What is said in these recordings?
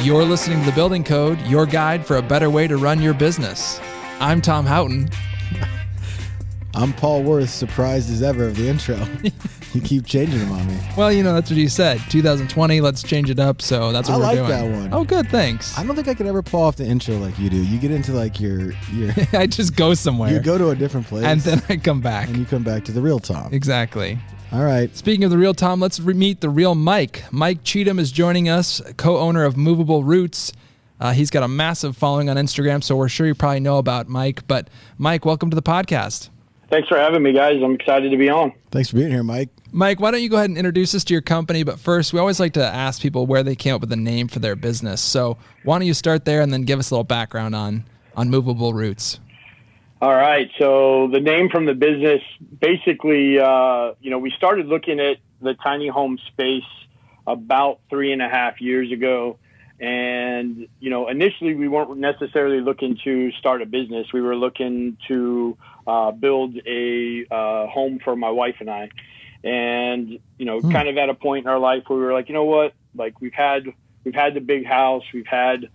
You're listening to The Building Code, your guide for a better way to run your business. I'm Tom Houghton. I'm Paul Worth, surprised as ever of the intro. You keep changing them on me. Well, that's what you said. 2020, let's change it up, so that's what we're doing. I like that one. Oh, good, thanks. I don't think I could ever pull off the intro like you do. You get into like your I just go somewhere. You go to a different place. And then I come back. And you come back to the real Tom. Exactly. All right. Speaking of the real Tom, let's meet the real Mike. Mike Cheatham is joining us, co-owner of Movable Roots. He's got a massive following on Instagram, so we're sure you probably know about Mike. But Mike, welcome to the podcast. Thanks for having me, guys. I'm excited to be on. Thanks for being here, Mike. Mike, why don't you go ahead and introduce us to your company? But first, we always like to ask people where they came up with a name for their business. So why don't you start there and then give us a little background on Movable Roots? All right. So the name from the business, basically, we started looking at the tiny home space about 3.5 years ago. And, initially we weren't necessarily looking to start a business. We were looking to build a home for my wife and I. And, kind of at a point in our life where we were like, you know what, like we've had the big house, we've had,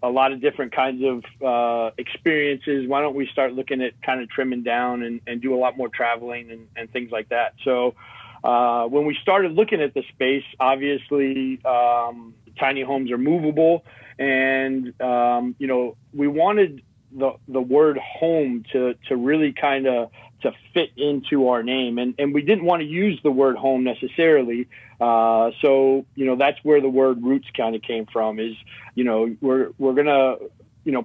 a lot of different kinds of experiences. Why don't we start looking at kind of trimming down and do a lot more traveling and things like that. So when we started looking at the space, obviously tiny homes are movable, and we wanted the word home to really kind of to fit into our name, and we didn't want to use the word home necessarily. So that's where the word roots kind of came from. Is we're gonna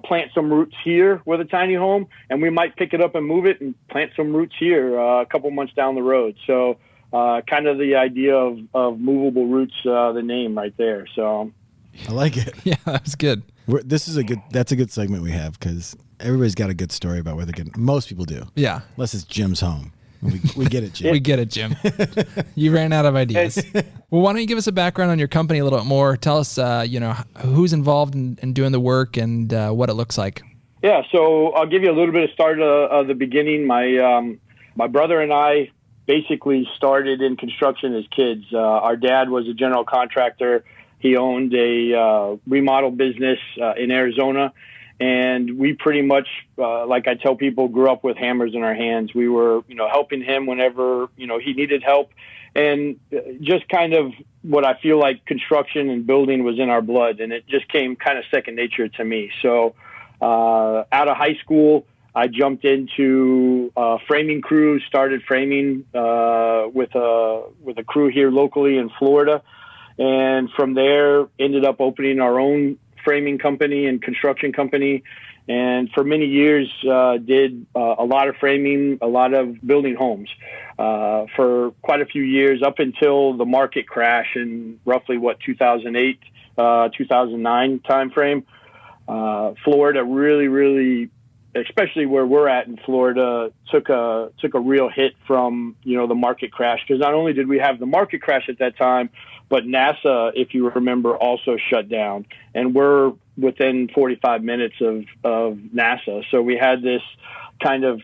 plant some roots here with a tiny home, and we might pick it up and move it and plant some roots here a couple months down the road. So kind of the idea of Movable Roots, the name right there. So I like it. Yeah, that's good. That's a good segment we have, because everybody's got a good story about where they're getting. Most people do. Yeah. Unless it's Jim's home. We get it, Jim. We get it, Jim. You ran out of ideas. Well, why don't you give us a background on your company a little bit more? Tell us, who's involved in doing the work and what it looks like. Yeah, so I'll give you a little bit of start of the beginning. My brother and I basically started in construction as kids. Our dad was a general contractor. He owned a remodel business in Arizona. And we pretty much, like I tell people, grew up with hammers in our hands. We were, helping him whenever, he needed help. And just kind of what I feel like construction and building was in our blood. And it just came kind of second nature to me. So out of high school, I jumped into a framing crew, started framing with a crew here locally in Florida. And from there, ended up opening our own framing company and construction company, and for many years did a lot of framing, a lot of building homes for quite a few years, up until the market crash in roughly 2008 2009 timeframe. Florida really, especially where we're at in Florida, took a real hit from the market crash, because not only did we have the market crash at that time, but NASA, if you remember, also shut down, and we're within 45 minutes of NASA. So we had this kind of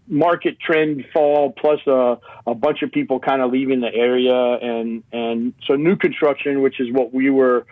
market trend fall, plus a bunch of people kind of leaving the area, and so new construction, which is what we were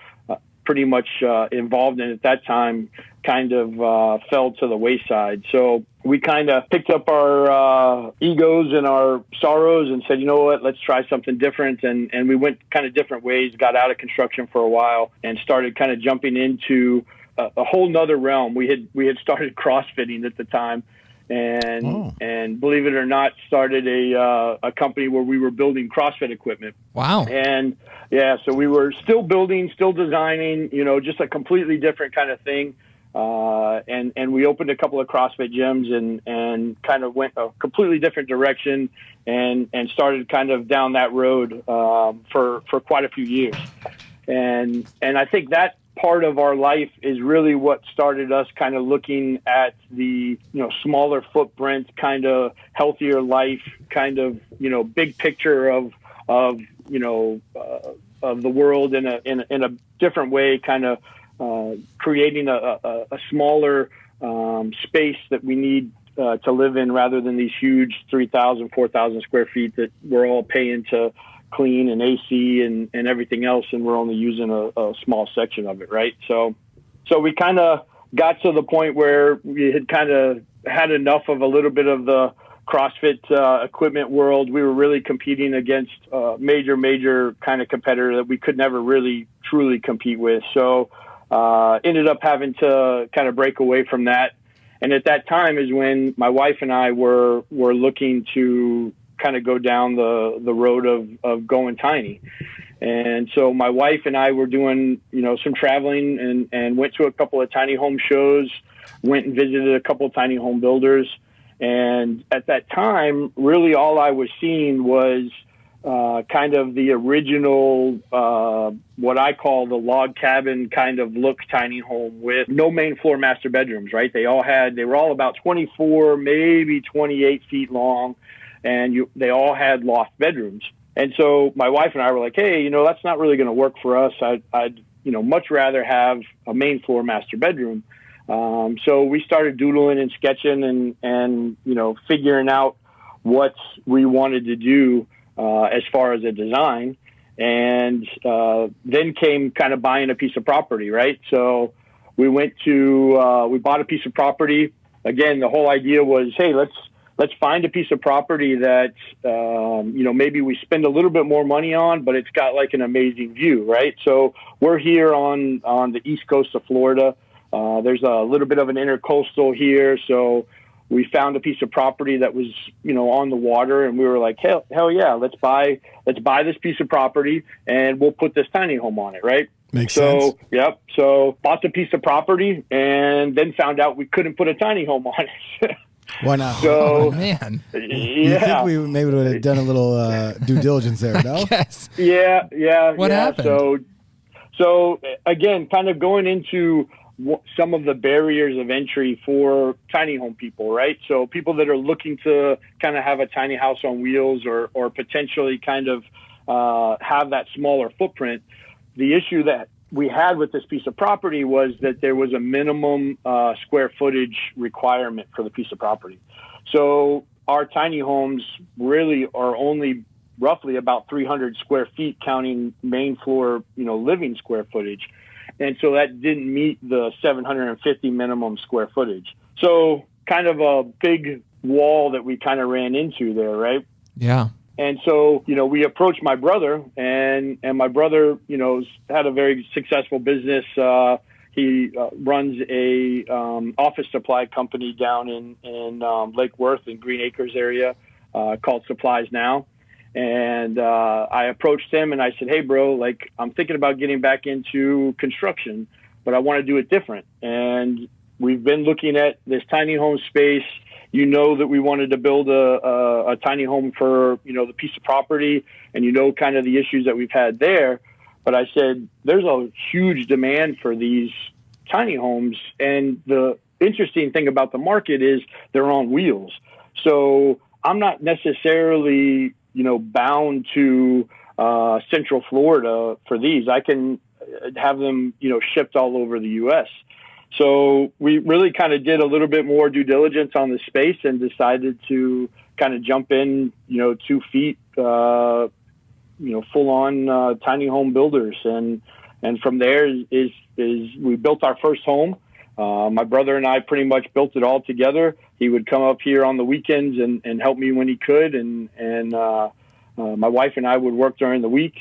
pretty much involved in at that time, kind of fell to the wayside. So we kind of picked up our egos and our sorrows and said, you know what, let's try something different. And we went kind of different ways, got out of construction for a while, and started kind of jumping into a whole nother realm. We had started CrossFitting at the time, and believe it or not, started a company where we were building CrossFit equipment. Wow. And yeah, so we were still building, still designing, just a completely different kind of thing. And we opened a couple of CrossFit gyms and kind of went a completely different direction and started kind of down that road for quite a few years. And I think that part of our life is really what started us kind of looking at the smaller footprint, kind of healthier life, kind of big picture of the world in a different way, kind of creating a smaller space that we need to live in, rather than these huge 3,000, 4,000 square feet that we're all paying to clean and AC and everything else, and we're only using a small section of it, right? So we kind of got to the point where we had kind of had enough of a little bit of the CrossFit equipment world. We were really competing against major kind of competitor that we could never really truly compete with. So ended up having to kind of break away from that. And at that time is when my wife and I were looking to kind of go down the road of going tiny. And so my wife and I were doing, some traveling and went to a couple of tiny home shows, went and visited a couple of tiny home builders. And at that time, really all I was seeing was kind of the original, what I call the log cabin kind of look tiny home with no main floor master bedrooms, right? They were all about 24, maybe 28 feet long, and they all had loft bedrooms. And so my wife and I were like, hey, that's not really going to work for us. I'd much rather have a main floor master bedroom. So we started doodling and sketching and figuring out what we wanted to do as far as a design. And then came kind of buying a piece of property, right? So we we bought a piece of property. Again, the whole idea was, hey, let's find a piece of property that, maybe we spend a little bit more money on, but it's got like an amazing view, right? So we're here on the east coast of Florida. There's a little bit of an intercoastal here. So we found a piece of property that was, on the water, and we were like, hell yeah, let's buy this piece of property and we'll put this tiny home on it, right? Makes sense. Yep. So bought the piece of property and then found out we couldn't put a tiny home on it. Why not? So, man. You think we maybe would have done a little due diligence there, no? Yes. Yeah. What happened? So again, kind of going into some of the barriers of entry for tiny home people, right? So people that are looking to kind of have a tiny house on wheels or potentially kind of have that smaller footprint. The issue that we had with this piece of property was that there was a minimum square footage requirement for the piece of property. So our tiny homes really are only roughly about 300 square feet, counting main floor, living square footage. And so that didn't meet the 750 minimum square footage. So kind of a big wall that we kind of ran into there, right? Yeah. And so, we approached my brother, and my brother, had a very successful business. He runs a office supply company down in Lake Worth in Green Acres area called Supplies Now. And I approached him and I said, hey, bro, I'm thinking about getting back into construction, but I want to do it different. And we've been looking at this tiny home space. That we wanted to build a tiny home for, the piece of property and, kind of the issues that we've had there. But I said, there's a huge demand for these tiny homes. And the interesting thing about the market is they're on wheels. So I'm not necessarily, bound to Central Florida for these. I can have them, shipped all over the U.S. So we really kind of did a little bit more due diligence on the space and decided to kind of jump in, 2 feet, full on tiny home builders. And from there is we built our first home. My brother and I pretty much built it all together. He would come up here on the weekends and help me when he could. And my wife and I would work during the week.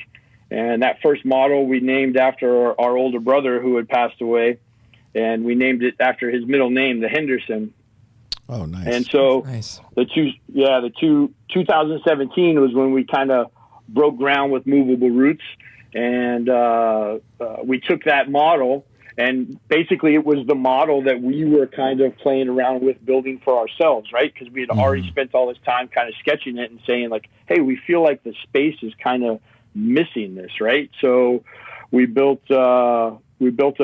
And that first model we named after our older brother who had passed away. And we named it after his middle name, the Henderson. Oh, nice. And so nice. 2017 was when we kind of broke ground with Movable Roots. And we took that model, and basically it was the model that we were kind of playing around with building for ourselves, right? Because we had already spent all this time kind of sketching it and saying like, hey, we feel like the space is kind of missing this, right? So we built a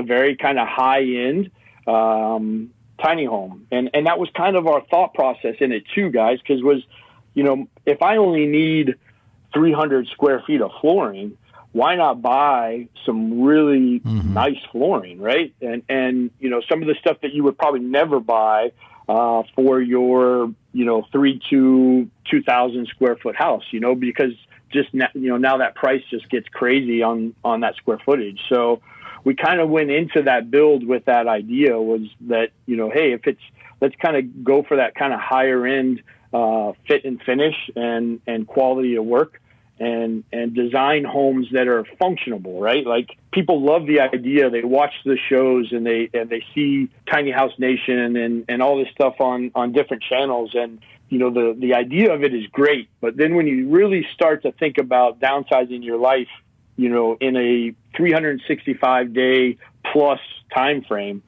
very kind of high-end tiny home. And that was kind of our thought process in it too, guys, because if I only need 300 square feet of flooring, why not buy some really nice flooring, right? And some of the stuff that you would probably never buy for your 2,000 square foot house, because just now that price just gets crazy on that square footage. So we kind of went into that build with that idea, was that, hey, let's kind of go for that kind of higher end fit and finish and quality of work, and design homes that are functionable, right? Like, people love the idea. They watch the shows and they see Tiny House Nation and all this stuff on different channels. And, the idea of it is great. But then when you really start to think about downsizing your life, in a 365-day plus time frame,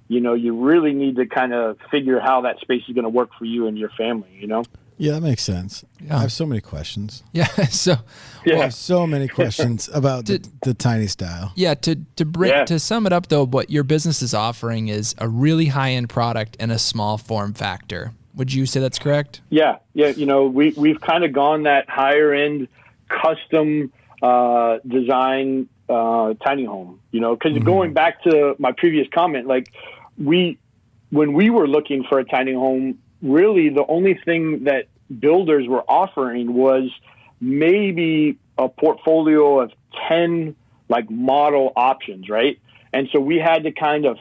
you really need to kind of figure how that space is going to work for you and your family, Yeah, that makes sense. Yeah. I have so many questions. Yeah. So, I have so many questions about the tiny style. yeah, to sum it up though, what your business is offering is a really high-end product in a small form factor. Would you say that's correct? Yeah. We've kind of gone that higher end custom design tiny home, because going back to my previous comment, like, when we were looking for a tiny home, really the only thing that builders were offering was maybe a portfolio of 10 like model options, right? And so we had to kind of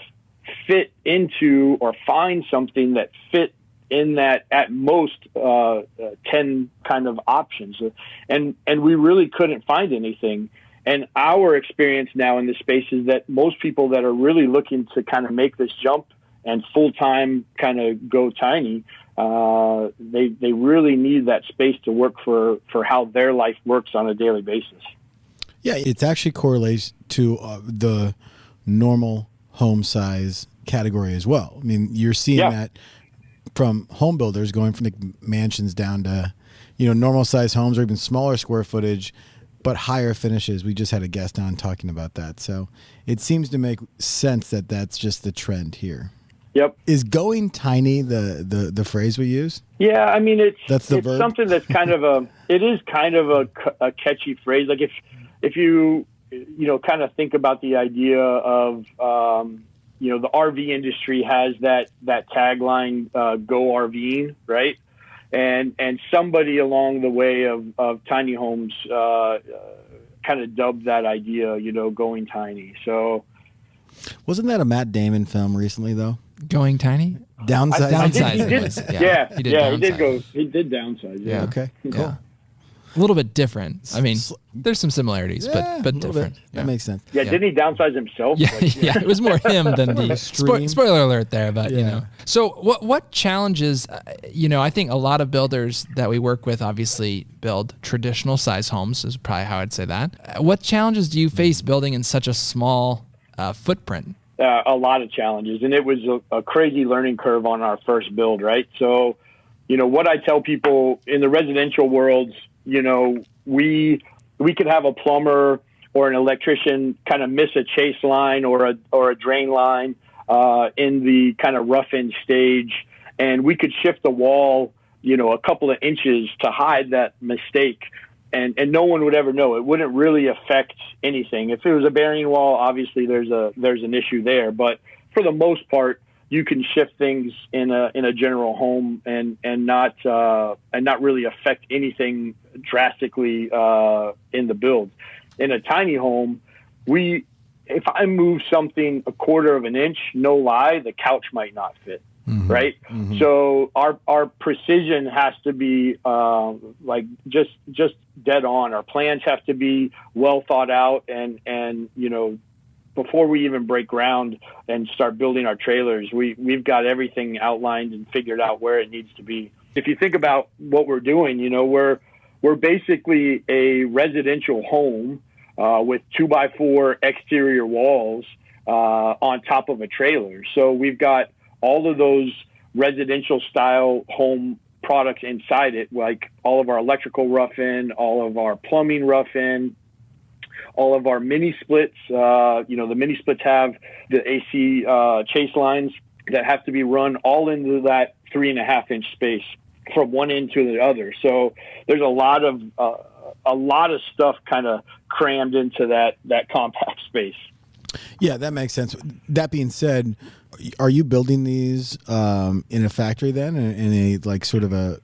fit into or find something that fit in that at most 10 kind of options. And we really couldn't find anything. And our experience now in this space is that most people that are really looking to kind of make this jump and full-time kind of go tiny, they really need that space to work for how their life works on a daily basis. Yeah, it's actually correlates to the normal home size category as well. I mean, you're seeing that from home builders going from the mansions down to, normal size homes or even smaller square footage, but higher finishes. We just had a guest on talking about that. So it seems to make sense that that's just the trend here. Yep. Is going tiny the phrase we use? Yeah, I mean, it's verb? something that's kind of a catchy phrase. Like, if you kind of think about the idea of the RV industry has that tagline, go RVing, right? And somebody along the way of tiny homes kind of dubbed that idea, going tiny. So wasn't that a Matt Damon film recently though? Going tiny? Downsizing. He did downsize. Yeah. Okay. Cool. Yeah. A little bit different. I mean, there's some similarities, but different. Yeah. That makes sense. Yeah, didn't he downsize himself? Yeah, it was more him than the spoiler alert there, but So what challenges, I think a lot of builders that we work with obviously build traditional size homes is probably how I'd say that. What challenges do you face building in such a small footprint? A lot of challenges, and it was a crazy learning curve on our first build, right? So, what I tell people in the residential world, we could have a plumber or an electrician kind of miss a chase line or a drain line in the kind of rough end stage, and we could shift the wall, a couple of inches to hide that mistake. And no one would ever know. It wouldn't really affect anything. If it was a bearing wall, obviously there's an issue there. But for the most part, you can shift things in a general home and not really affect anything drastically in the build. In a tiny home, if I move something a quarter of an inch, no lie, the couch might not fit. Mm-hmm. Right. Mm-hmm. So our precision has to be just dead on. Our plans have to be well thought out, and before we even break ground and start building our trailers, we've got everything outlined and figured out where it needs to be. If you think about what we're doing, we're basically a residential home with 2x4 exterior walls on top of a trailer. So we've got all of those residential style home products inside it, like all of our electrical rough-in, all of our plumbing rough-in, all of our mini splits. The mini splits have the AC chase lines that have to be run all into that 3.5-inch space from one end to the other. So there's a lot of stuff kind of crammed into that compact space. Yeah, that makes sense. That being said, are you building these in a factory then, in a like sort of a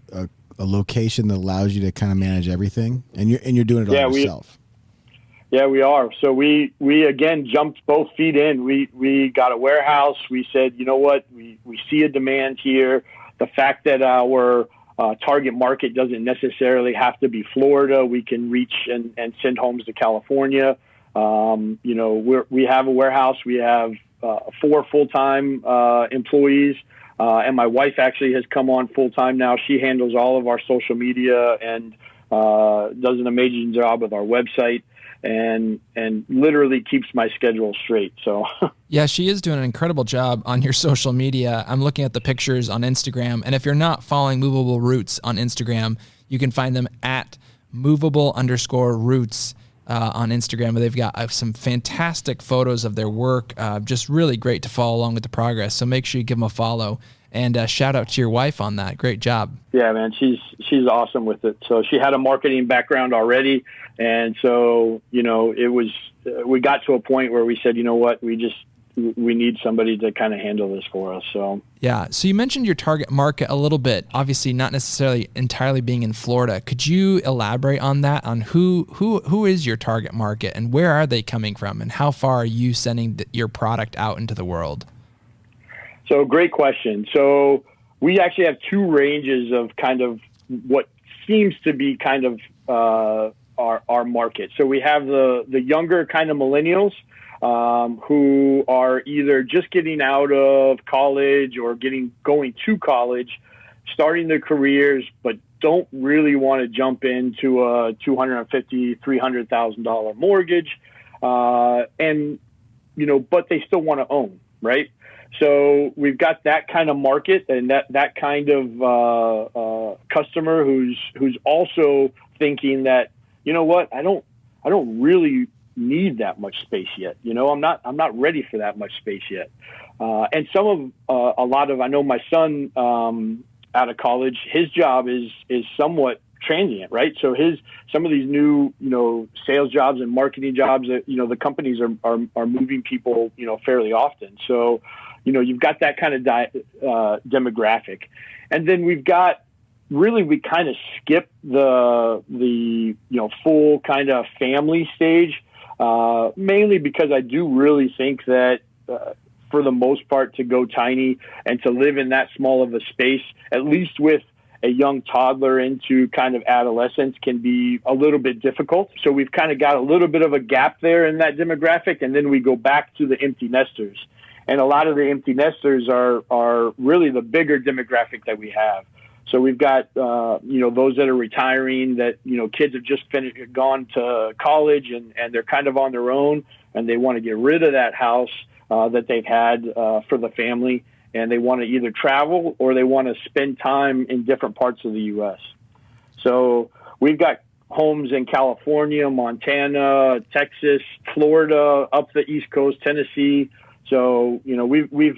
a location that allows you to kind of manage everything, and you're doing it all yourself. Yeah, we are. So we again jumped both feet in. We got a warehouse. We said, you know what, we see a demand here. The fact that our target market doesn't necessarily have to be Florida. We can reach and send homes to California. We have a warehouse. We have 4 full-time employees. And my wife actually has come on full-time now. She handles all of our social media and does an amazing job with our website and literally keeps my schedule straight. So yeah, she is doing an incredible job on your social media. I'm looking at the pictures on Instagram, and if you're not following Movable Roots on Instagram, you can find them at movable_roots on Instagram. They've got some fantastic photos of their work, just really great to follow along with the progress. So make sure you give them a follow. And shout out to your wife on that. Great job. Yeah, man, she's awesome with it. So she had a marketing background already, and so it was we got to a point where we said, you know what, we need somebody to kind of handle this for us. So yeah. So you mentioned your target market a little bit. Obviously, not necessarily entirely being in Florida. Could you elaborate on that? On who is your target market, and where are they coming from, and how far are you sending your product out into the world? So great question. So we actually have 2 ranges of kind of what seems to be kind of our market. So we have the younger kind of millennials who are either just getting out of college or going to college, starting their careers, but don't really want to jump into a $250,000, $300,000 mortgage, and but they still want to own, right? So we've got that kind of market and that kind of customer who's also thinking that, you know what, I don't really need that much space yet. I'm not ready for that much space yet. And I know my son out of college, his job is somewhat transient, right? So some of these new, sales jobs and marketing jobs that, the companies are moving people, fairly often. So, you've got that kind of demographic. And then we kind of skip the full kind of family stage, mainly because I do really think that, for the most part, to go tiny and to live in that small of a space, at least with a young toddler into kind of adolescence, can be a little bit difficult. So we've kind of got a little bit of a gap there in that demographic. And then we go back to the empty nesters. And a lot of the empty nesters are really the bigger demographic that we have. So we've got, those that are retiring, that, kids have just gone to college and they're kind of on their own, and they want to get rid of that house that they've had for the family. And they want to either travel or they want to spend time in different parts of the U.S. So we've got homes in California, Montana, Texas, Florida, up the East Coast, Tennessee. So, we've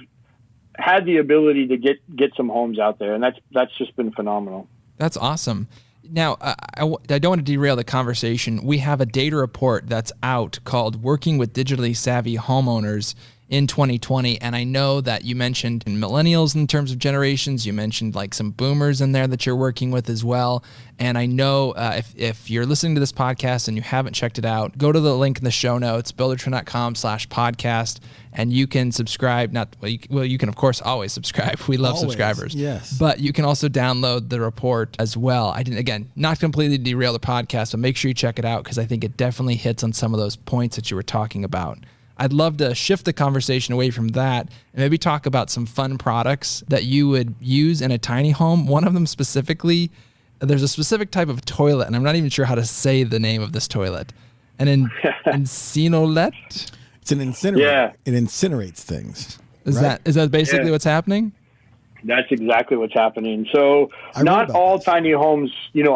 had the ability to get some homes out there, and that's just been phenomenal. That's awesome. Now, I don't want to derail the conversation. We have a data report that's out called Working with Digitally Savvy Homeowners in 2020. And I know that you mentioned millennials in terms of generations. You mentioned like some boomers in there that you're working with as well. And I know if you're listening to this podcast and you haven't checked it out, go to the link in the show notes, buildertrend.com/podcast, and you can subscribe. You can of course always subscribe. We love subscribers. Yes. But you can also download the report as well. I didn't, again, not completely derail the podcast, but make sure you check it out because I think it definitely hits on some of those points that you were talking about. I'd love to shift the conversation away from that and maybe talk about some fun products that you would use in a tiny home. One of them specifically, there's a specific type of toilet, and I'm not even sure how to say the name of this toilet. Incinolette? It's an incinerator. Yeah. It incinerates things. Is that basically what's happening? That's exactly what's happening. So not all tiny homes,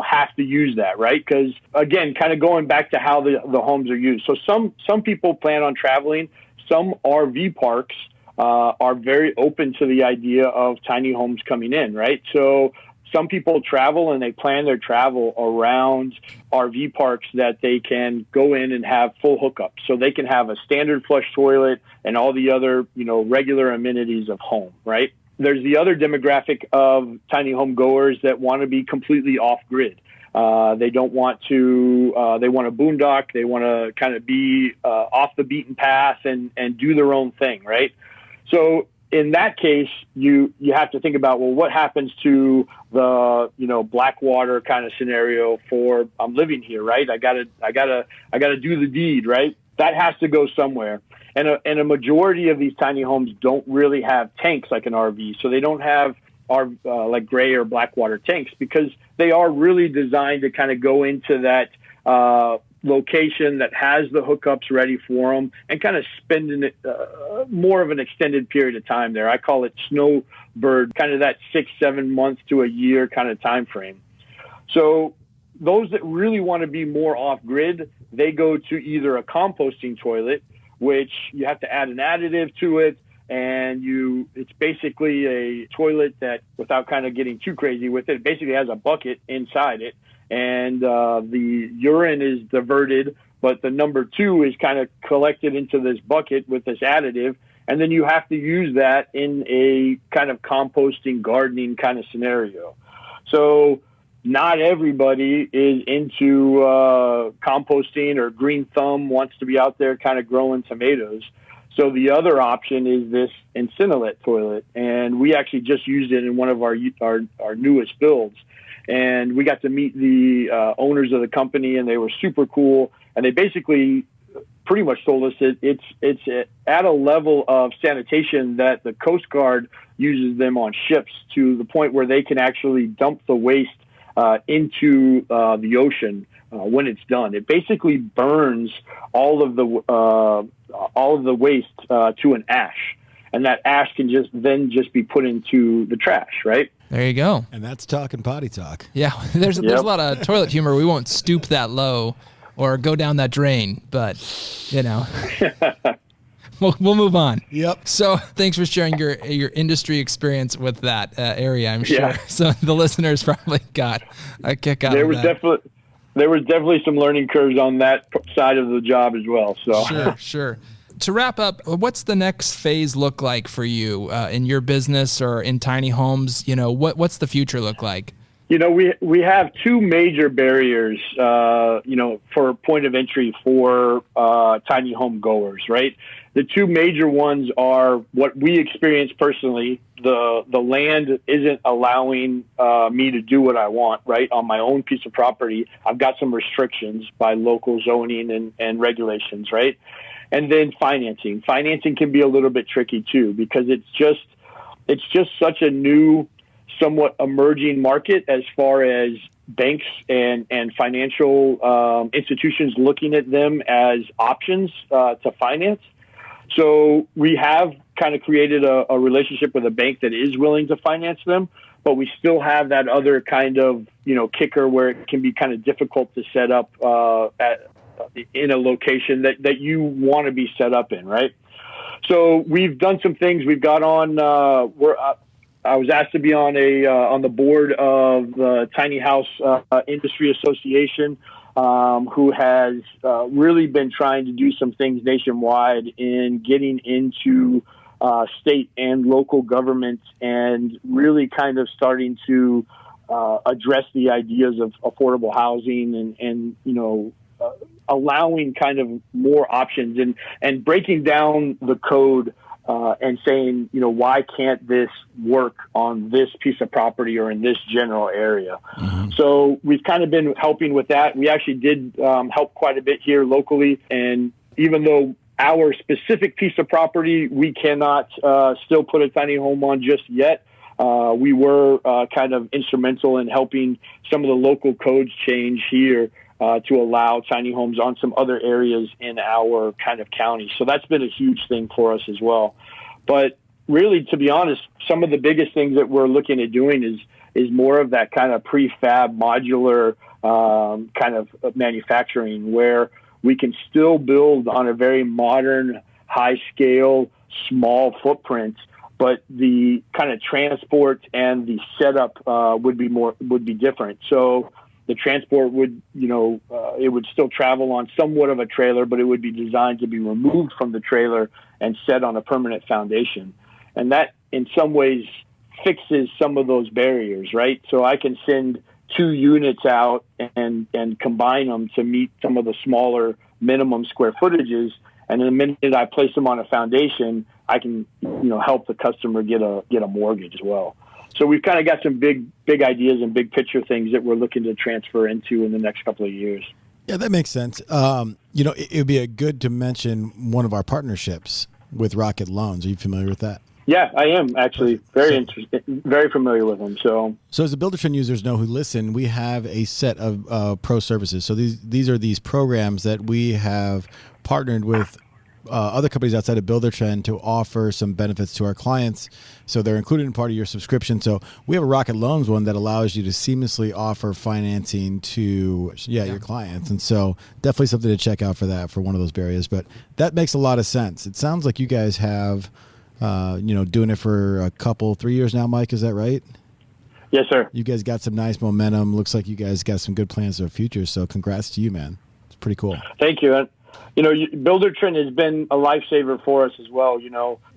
have to use that, right? Because again, kind of going back to how the homes are used. So some people plan on traveling. Some RV parks are very open to the idea of tiny homes coming in, right? So some people travel and they plan their travel around RV parks that they can go in and have full hookups. So they can have a standard flush toilet and all the other, regular amenities of home, right? there's the other demographic of tiny home goers that want to be completely off grid. They don't want to, they want to boondock. They want to kind of be off the beaten path and do their own thing, right? So in that case, you have to think about, well, what happens to the, Blackwater kind of scenario for I'm living here, right? I gotta do the deed, right? That has to go somewhere. And a majority of these tiny homes don't really have tanks like an RV. So they don't have like gray or Blackwater tanks, because they are really designed to kind of go into that location that has the hookups ready for them and kind of spend more of an extended period of time there. I call it snowbird, kind of that 6-7 months to a year kind of time frame. So those that really want to be more off grid, they go to either a composting toilet, which you have to add an additive to it. And it's basically a toilet that, without kind of getting too crazy with it, basically has a bucket inside it. And the urine is diverted, but the number 2 is kind of collected into this bucket with this additive. And then you have to use that in a kind of composting, gardening kind of scenario. So not everybody is into composting, or green thumb wants to be out there kind of growing tomatoes. So the other option is this Incinellet toilet, and we actually just used it in one of our newest builds. And we got to meet the owners of the company, and they were super cool. And they basically pretty much told us that it's at a level of sanitation that the Coast Guard uses them on ships, to the point where they can actually dump the waste into the ocean when it's done. It basically burns all of the waste to an ash, and that ash can just be put into the trash, right? There you go. And that's talking potty talk. Yeah, there's a lot of toilet humor. We won't stoop that low or go down that drain, but we'll move on. Yep. So thanks for sharing your industry experience with that area, I'm sure. Yeah. So the listeners probably got a kick out of that. There was definitely some learning curves on that side of the job as well. So Sure. To wrap up, what's the next phase look like for you in your business or in tiny homes? What's the future look like? We have 2 major barriers, for point of entry for tiny home goers, right? The 2 major ones are what we experience personally. The land isn't allowing me to do what I want, right? On my own piece of property, I've got some restrictions by local zoning and regulations, right? And then financing. Financing can be a little bit tricky too, because it's just such a new, somewhat emerging market as far as banks and financial institutions looking at them as options to finance. So we have kind of created a relationship with a bank that is willing to finance them, but we still have that other kind of, kicker where it can be kind of difficult to set up in a location that you want to be set up in, right? So we've done some things. We've got on, I was asked to be on the board of the Tiny House Industry Association, who has really been trying to do some things nationwide in getting into state and local governments, and really kind of starting to address the ideas of affordable housing and allowing kind of more options and breaking down the code and saying, why can't this work on this piece of property or in this general area? Mm-hmm. So we've kind of been helping with that. We actually did help quite a bit here locally. And even though our specific piece of property, we cannot still put a tiny home on just yet, we were kind of instrumental in helping some of the local codes change here to allow tiny homes on some other areas in our kind of county. So that's been a huge thing for us as well. But really, to be honest, some of the biggest things that we're looking at doing is more of that kind of prefab modular kind of manufacturing, where we can still build on a very modern, high scale, small footprint, but the kind of transport and the setup would be different. So the transport would, it would still travel on somewhat of a trailer, but it would be designed to be removed from the trailer and set on a permanent foundation. And that in some ways fixes some of those barriers, right? So I can send 2 units out and combine them to meet some of the smaller minimum square footages. And the minute I place them on a foundation, I can, help the customer get a mortgage as well. So we've kind of got some big ideas and big picture things that we're looking to transfer into in the next couple of years. Yeah, that makes sense. It would be good to mention one of our partnerships with Rocket Loans. Are you familiar with that? Yeah, I am actually very familiar with them. So as the Buildertrend users know who listen, we have a set of pro services. So these are these programs that we have partnered with other companies outside of Buildertrend to offer some benefits to our clients. So they're included in part of your subscription. So we have a Rocket Loans one that allows you to seamlessly offer financing to your clients. And so definitely something to check out for one of those barriers. But that makes a lot of sense. It sounds like you guys have, doing it for 3 years now, Mike. Is that right? Yes, sir. You guys got some nice momentum. Looks like you guys got some good plans for the future. So congrats to you, man. It's pretty cool. Thank you. Buildertrend has been a lifesaver for us as well.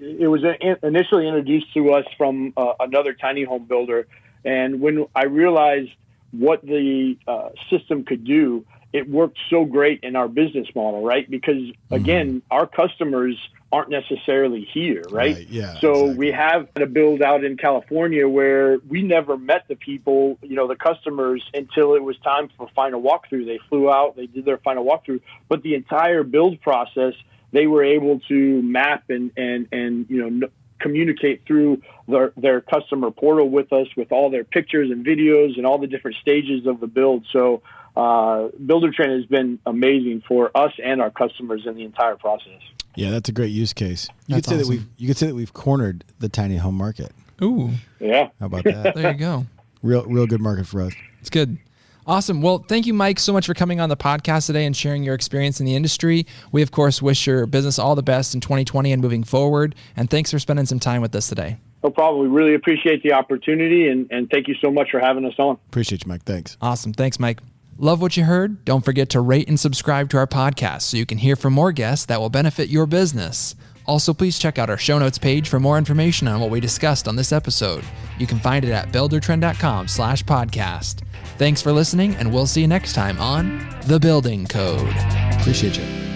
It was initially introduced to us from another tiny home builder. And when I realized what the system could do, it worked so great in our business model, right? Because, again, our customers aren't necessarily here, right? Yeah. So exactly. we have a build out in California where we never met the people, the customers, until it was time for final walkthrough. They flew out, they did their final walkthrough, but the entire build process, they were able to map and communicate through their customer portal with us, with all their pictures and videos and all the different stages of the build. So Buildertrend has been amazing for us and our customers in the entire process. Yeah, that's a great use case. You That's could say awesome. that we've cornered the tiny home market. Ooh. Yeah. How about that? There you go. Real good market for us. It's good. Awesome. Well, thank you, Mike, so much for coming on the podcast today and sharing your experience in the industry. We, of course, wish your business all the best in 2020 and moving forward. And thanks for spending some time with us today. No problem. We really appreciate the opportunity, and thank you so much for having us on. Appreciate you, Mike. Thanks. Awesome. Thanks, Mike. Love what you heard? Don't forget to rate and subscribe to our podcast so you can hear from more guests that will benefit your business. Also, please check out our show notes page for more information on what we discussed on this episode. You can find it at buildertrend.com/podcast. Thanks for listening, and we'll see you next time on The Building Code. Appreciate you.